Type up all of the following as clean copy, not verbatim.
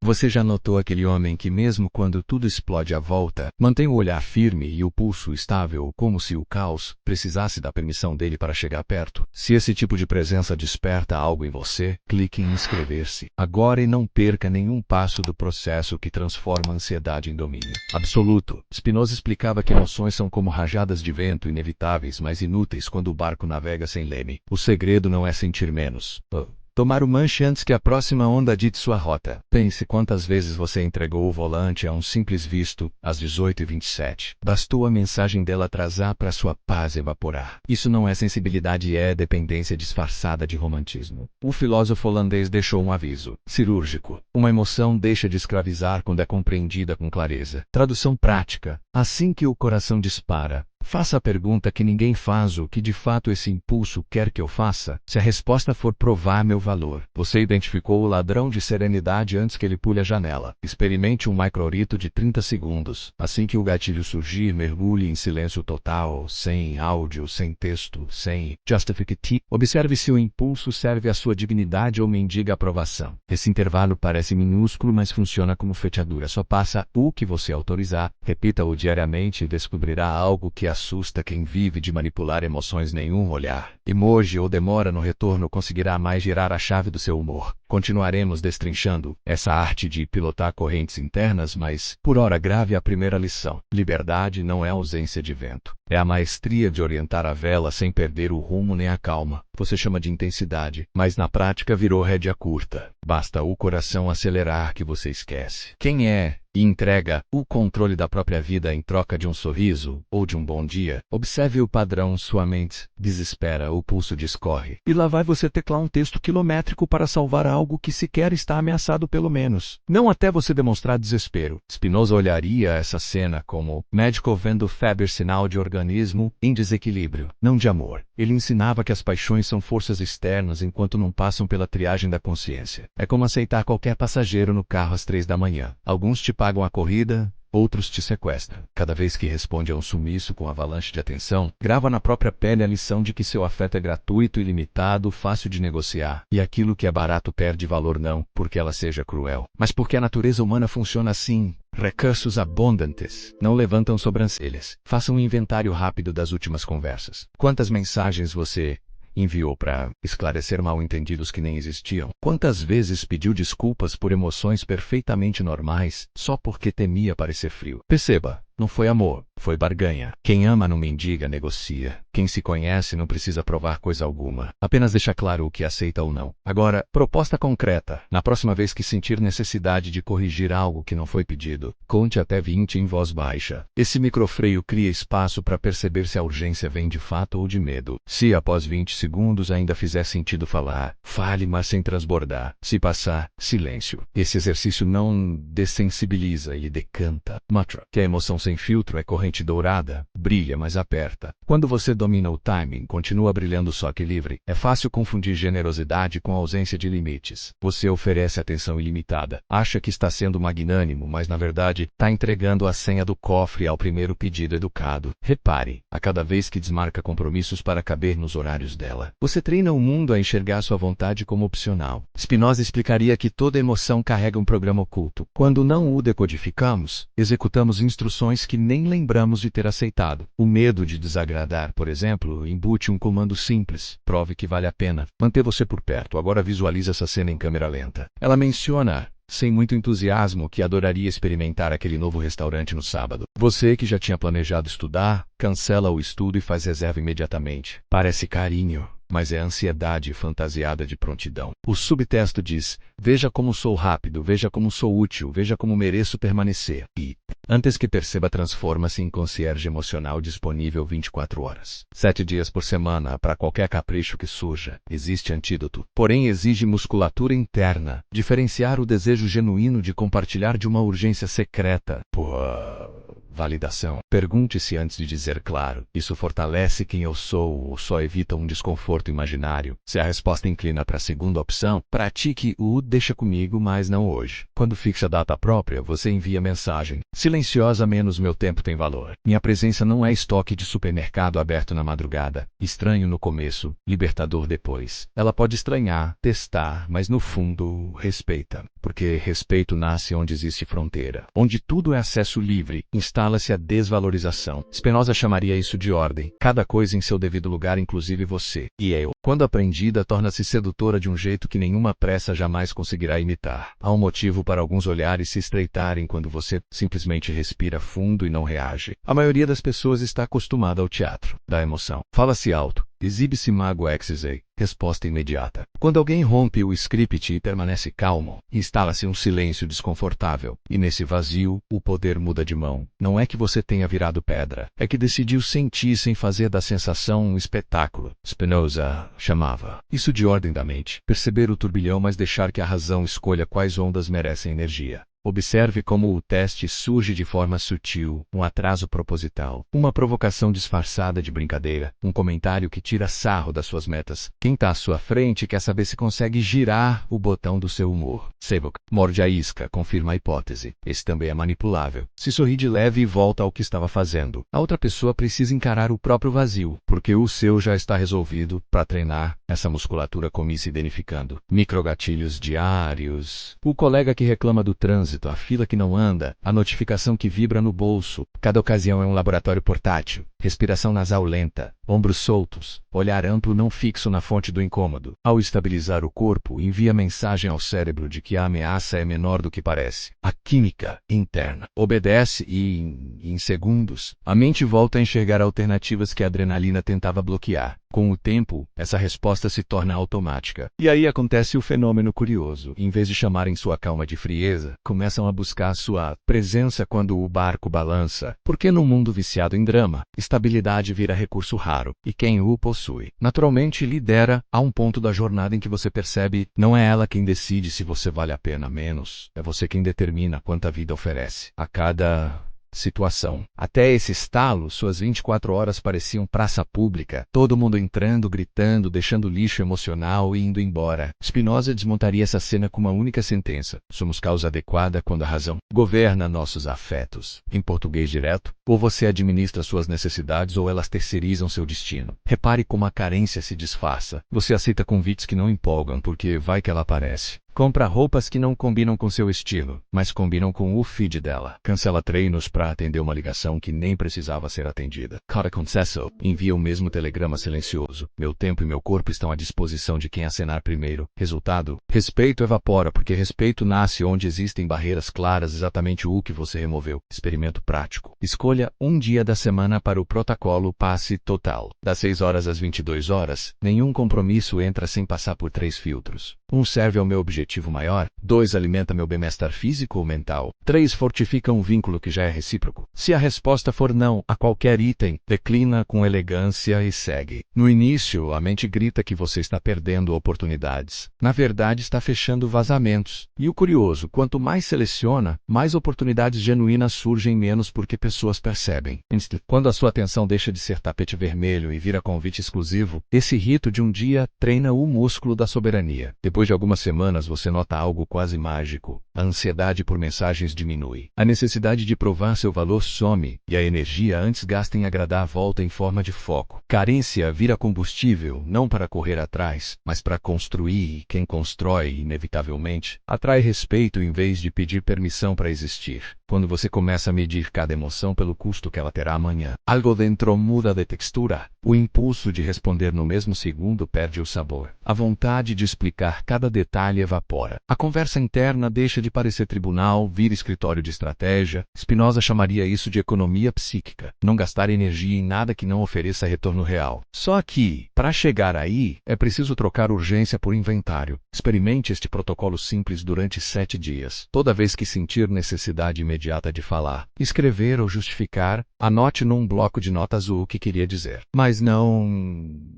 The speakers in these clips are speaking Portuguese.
Você já notou aquele homem que mesmo quando tudo explode à volta, mantém o olhar firme e o pulso estável, como se o caos precisasse da permissão dele para chegar perto? Se esse tipo de presença desperta algo em você, clique em inscrever-se agora e não perca nenhum passo do processo que transforma a ansiedade em domínio absoluto. Spinoza explicava que emoções são como rajadas de vento inevitáveis, mas inúteis quando o barco navega sem leme. O segredo não é sentir menos. Tomar o manche antes que a próxima onda dite sua rota. Pense quantas vezes você entregou o volante a um simples visto, às 18h27. Bastou a mensagem dela atrasar para sua paz evaporar. Isso não é sensibilidade, é dependência disfarçada de romantismo. O filósofo holandês deixou um aviso cirúrgico. Uma emoção deixa de escravizar quando é compreendida com clareza. Tradução prática. Assim que o coração dispara, faça a pergunta que ninguém faz: o que de fato esse impulso quer que eu faça? Se a resposta for provar meu valor, você identificou o ladrão de serenidade antes que ele pule a janela. Experimente um microrito de 30 segundos. Assim que o gatilho surgir, mergulhe em silêncio total, sem áudio, sem texto, sem justificativo. Observe se o impulso serve à sua dignidade ou mendiga aprovação. Esse intervalo parece minúsculo, mas funciona como fechadura. Só passa o que você autorizar. Repita-o diariamente e descobrirá algo que assusta quem vive de manipular emoções. Nenhum olhar, emoji ou demora no retorno conseguirá mais girar a chave do seu humor. Continuaremos destrinchando essa arte de pilotar correntes internas, mas, por hora, grave a primeira lição. Liberdade não é ausência de vento. É a maestria de orientar a vela sem perder o rumo nem a calma. Você chama de intensidade, mas na prática virou rédea curta. Basta o coração acelerar que você esquece quem é e entrega o controle da própria vida em troca de um sorriso ou de um bom dia. Observe o padrão: sua mente desespera, o pulso discorre. E lá vai você teclar um texto quilométrico para salvar algo que sequer está ameaçado, pelo menos não até você demonstrar desespero. Spinoza olharia essa cena como médico vendo febre, sinal de organismo em desequilíbrio, não de amor. Ele ensinava que as paixões são forças externas enquanto não passam pela triagem da consciência. É como aceitar qualquer passageiro no carro às 3 da manhã. Alguns te pagam a corrida, outros te sequestram. Cada vez que responde a um sumiço com avalanche de atenção, grava na própria pele a lição de que seu afeto é gratuito, ilimitado, fácil de negociar. E aquilo que é barato perde valor, não porque ela seja cruel, mas porque a natureza humana funciona assim. Recursos abundantes não levantam sobrancelhas. Faça um inventário rápido das últimas conversas. Quantas mensagens você enviou para esclarecer mal-entendidos que nem existiam? Quantas vezes pediu desculpas por emoções perfeitamente normais só porque temia parecer frio? Perceba, não foi amor, foi barganha. Quem ama não mendiga, negocia. Quem se conhece não precisa provar coisa alguma, apenas deixa claro o que aceita ou não. Agora, proposta concreta. Na próxima vez que sentir necessidade de corrigir algo que não foi pedido, conte até 20 em voz baixa. Esse microfreio cria espaço para perceber se a urgência vem de fato ou de medo. Se após 20 segundos ainda fizer sentido falar, fale, mas sem transbordar. Se passar, silêncio. Esse exercício não dessensibiliza e decanta. Mantra. Que a emoção sem filtro é corrente dourada, brilha, mas aperta. Quando você domina o timing, continua brilhando, só que livre. É fácil confundir generosidade com ausência de limites. Você oferece atenção ilimitada, acha que está sendo magnânimo, mas na verdade está entregando a senha do cofre ao primeiro pedido educado. Repare, a cada vez que desmarca compromissos para caber nos horários dela, você treina o mundo a enxergar sua vontade como opcional. Spinoza explicaria que toda emoção carrega um programa oculto. Quando não o decodificamos, executamos instruções que nem lembramos de ter aceitado. O medo de desagradar, por exemplo, embute um comando simples: prove que vale a pena manter você por perto. Agora visualize essa cena em câmera lenta. Ela menciona, sem muito entusiasmo, que adoraria experimentar aquele novo restaurante no sábado. Você, que já tinha planejado estudar, cancela o estudo e faz reserva imediatamente. Parece carinho, mas é ansiedade fantasiada de prontidão. O subtexto diz: veja como sou rápido, veja como sou útil, veja como mereço permanecer. E, antes que perceba, transforma-se em concierge emocional disponível 24 horas. 7 dias por semana, para qualquer capricho que surja. Existe antídoto, porém exige musculatura interna. Diferenciar o desejo genuíno de compartilhar de uma urgência secreta. Validação. Pergunte-se antes de dizer claro: isso fortalece quem eu sou ou só evita um desconforto imaginário? Se a resposta inclina para a segunda opção, pratique o deixa comigo, mas não hoje. Quando fixa a data própria, você envia mensagem silenciosa: menos meu tempo tem valor. Minha presença não é estoque de supermercado aberto na madrugada. Estranho no começo, libertador depois. Ela pode estranhar, testar, mas no fundo, respeita. Porque respeito nasce onde existe fronteira. Onde tudo é acesso livre, instala-se a desvalorização. Spinoza chamaria isso de ordem. Cada coisa em seu devido lugar, inclusive você e eu. Quando aprendida, torna-se sedutora de um jeito que nenhuma pressa jamais conseguirá imitar. Há um motivo para alguns olhares se estreitarem quando você simplesmente respira fundo e não reage. A maioria das pessoas está acostumada ao teatro da emoção. Fala-se alto. Exibe-se mago exise. Resposta imediata. Quando alguém rompe o script e permanece calmo, instala-se um silêncio desconfortável. E nesse vazio, o poder muda de mão. Não é que você tenha virado pedra. É que decidiu sentir sem fazer da sensação um espetáculo. Spinoza chamava isso de ordem da mente. Perceber o turbilhão, mas deixar que a razão escolha quais ondas merecem energia. Observe como o teste surge de forma sutil, um atraso proposital, uma provocação disfarçada de brincadeira, um comentário que tira sarro das suas metas. Quem está à sua frente quer saber se consegue girar o botão do seu humor. Seibok morde a isca, confirma a hipótese. Esse também é manipulável. Se sorri de leve e volta ao que estava fazendo. A outra pessoa precisa encarar o próprio vazio, porque o seu já está resolvido. Para treinar, essa musculatura começa identificando microgatilhos diários. O colega que reclama do trânsito, a fila que não anda, a notificação que vibra no bolso. Cada ocasião é um laboratório portátil. Respiração nasal lenta, ombros soltos, olhar amplo não fixo na fonte do incômodo. Ao estabilizar o corpo, envia mensagem ao cérebro de que a ameaça é menor do que parece. A química interna obedece e, em segundos, a mente volta a enxergar alternativas que a adrenalina tentava bloquear. Com o tempo, essa resposta se torna automática. E aí acontece o fenômeno curioso. Em vez de chamarem sua calma de frieza, começam a buscar sua presença quando o barco balança. Porque num mundo viciado em drama, estabilidade vira recurso raro, e quem o possui, naturalmente lidera a um ponto da jornada em que você percebe, não é ela quem decide se você vale a pena menos, é você quem determina quanta vida oferece a cada situação. Até esse estalo, suas 24 horas pareciam praça pública, todo mundo entrando, gritando, deixando lixo emocional e indo embora. Spinoza desmontaria essa cena com uma única sentença: somos causa adequada quando a razão governa nossos afetos. Em português direto, ou você administra suas necessidades ou elas terceirizam seu destino. Repare como a carência se disfarça. Você aceita convites que não empolgam porque vai que ela aparece. Compra roupas que não combinam com seu estilo, mas combinam com o feed dela. Cancela treinos para atender uma ligação que nem precisava ser atendida. Cada concesso envia o mesmo telegrama silencioso. Meu tempo e meu corpo estão à disposição de quem acenar primeiro. Resultado: respeito evapora, porque respeito nasce onde existem barreiras claras, exatamente o que você removeu. Experimento prático. Escolha um dia da semana para o protocolo passe total. Das 6 horas às 22 horas, nenhum compromisso entra sem passar por 3 filtros. 1 serve ao meu objetivo maior, 2 alimenta meu bem-estar físico ou mental, 3 fortifica um vínculo que já é recíproco. Se a resposta for não a qualquer item, declina com elegância e segue. No início, a mente grita que você está perdendo oportunidades. Na verdade, está fechando vazamentos. E o curioso, quanto mais seleciona, mais oportunidades genuínas surgem, menos porque pessoas percebem. Quando a sua atenção deixa de ser tapete vermelho e vira convite exclusivo, esse rito de um dia treina o músculo da soberania. Depois de algumas semanas, você nota algo quase mágico. A ansiedade por mensagens diminui. A necessidade de provar seu valor some, e a energia antes gasta em agradar volta em forma de foco. Carência vira combustível, não para correr atrás, mas para construir, e quem constrói, inevitavelmente, atrai respeito em vez de pedir permissão para existir. Quando você começa a medir cada emoção pelo custo que ela terá amanhã, algo dentro muda de textura. O impulso de responder no mesmo segundo perde o sabor. A vontade de explicar cada detalhe evapora. A conversa interna deixa de parecer tribunal, vira escritório de estratégia. Spinoza chamaria isso de economia psíquica. Não gastar energia em nada que não ofereça retorno real. Só que, para chegar aí, é preciso trocar urgência por inventário. Experimente este protocolo simples durante 7 dias. Toda vez que sentir necessidade imediata de falar, escrever ou justificar, anote num bloco de notas o que queria dizer. Mas não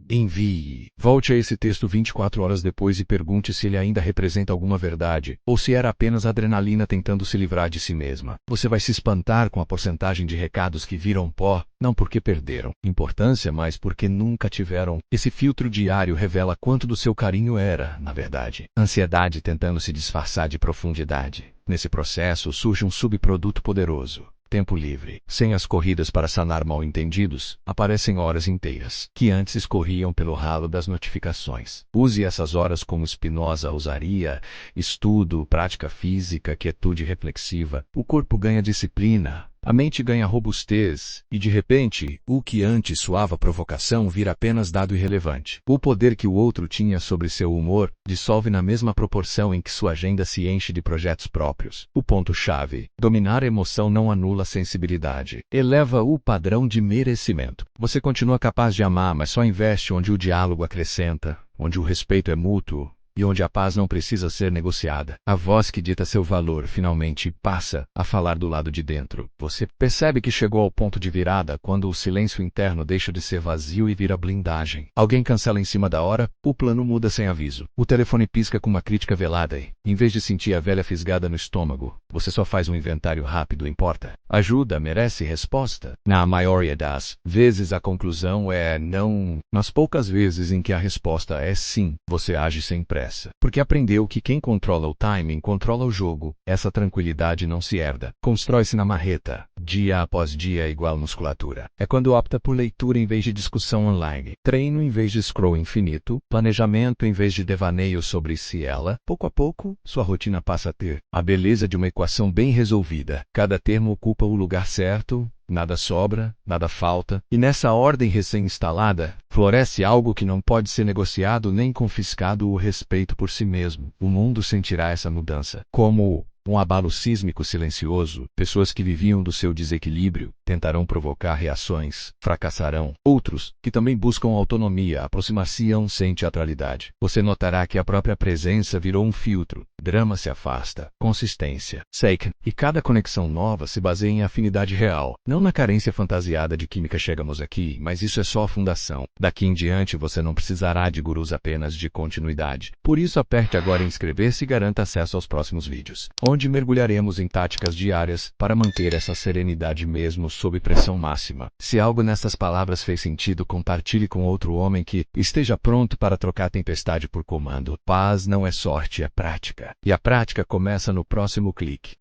envie. Volte a esse texto 24 horas depois e pergunte se ele ainda representa representa alguma verdade, ou se era apenas adrenalina tentando se livrar de si mesma. Você vai se espantar com a porcentagem de recados que viram pó, não porque perderam importância, mas porque nunca tiveram. Esse filtro diário revela quanto do seu carinho era, na verdade, ansiedade tentando se disfarçar de profundidade. Nesse processo surge um subproduto poderoso. Tempo livre. Sem as corridas para sanar mal-entendidos, aparecem horas inteiras, que antes escorriam pelo ralo das notificações. Use essas horas como Spinoza usaria: estudo, prática física, quietude reflexiva. O corpo ganha disciplina, a mente ganha robustez, e de repente, o que antes soava provocação vira apenas dado irrelevante. O poder que o outro tinha sobre seu humor dissolve na mesma proporção em que sua agenda se enche de projetos próprios. O ponto-chave: dominar a emoção não anula a sensibilidade, eleva o padrão de merecimento. Você continua capaz de amar, mas só investe onde o diálogo acrescenta, onde o respeito é mútuo, e onde a paz não precisa ser negociada. A voz que dita seu valor finalmente passa a falar do lado de dentro. Você percebe que chegou ao ponto de virada quando o silêncio interno deixa de ser vazio e vira blindagem. Alguém cancela em cima da hora, o plano muda sem aviso. O telefone pisca com uma crítica velada e, em vez de sentir a velha fisgada no estômago, você só faz um inventário rápido. Importa? Ajuda merece resposta? Na maioria das vezes a conclusão é não. Nas poucas vezes em que a resposta é sim, você age sem pressa. Porque aprendeu que quem controla o timing controla o jogo. Essa tranquilidade não se herda, constrói-se na marreta. Dia após dia é igual musculatura. É quando opta por leitura em vez de discussão online, treino em vez de scroll infinito, planejamento em vez de devaneio sobre se ela. Pouco a pouco, sua rotina passa a ter a beleza de uma equação bem resolvida. Cada termo ocupa o lugar certo, nada sobra, nada falta, e nessa ordem recém-instalada, floresce algo que não pode ser negociado nem confiscado: o respeito por si mesmo. O mundo sentirá essa mudança como um abalo sísmico silencioso. Pessoas que viviam do seu desequilíbrio tentarão provocar reações, fracassarão. Outros, que também buscam autonomia, aproximar-se-ão sem teatralidade. Você notará que a própria presença virou um filtro. Drama se afasta, consistência, seca, e cada conexão nova se baseia em afinidade real. Não na carência fantasiada de química. Chegamos aqui, mas isso é só a fundação. Daqui em diante você não precisará de gurus, apenas de continuidade. Por isso aperte agora em inscrever-se e garanta acesso aos próximos vídeos, onde mergulharemos em táticas diárias para manter essa serenidade mesmo sob pressão máxima. Se algo nessas palavras fez sentido, compartilhe com outro homem que esteja pronto para trocar tempestade por comando. Paz não é sorte, é prática. E a prática começa no próximo clique.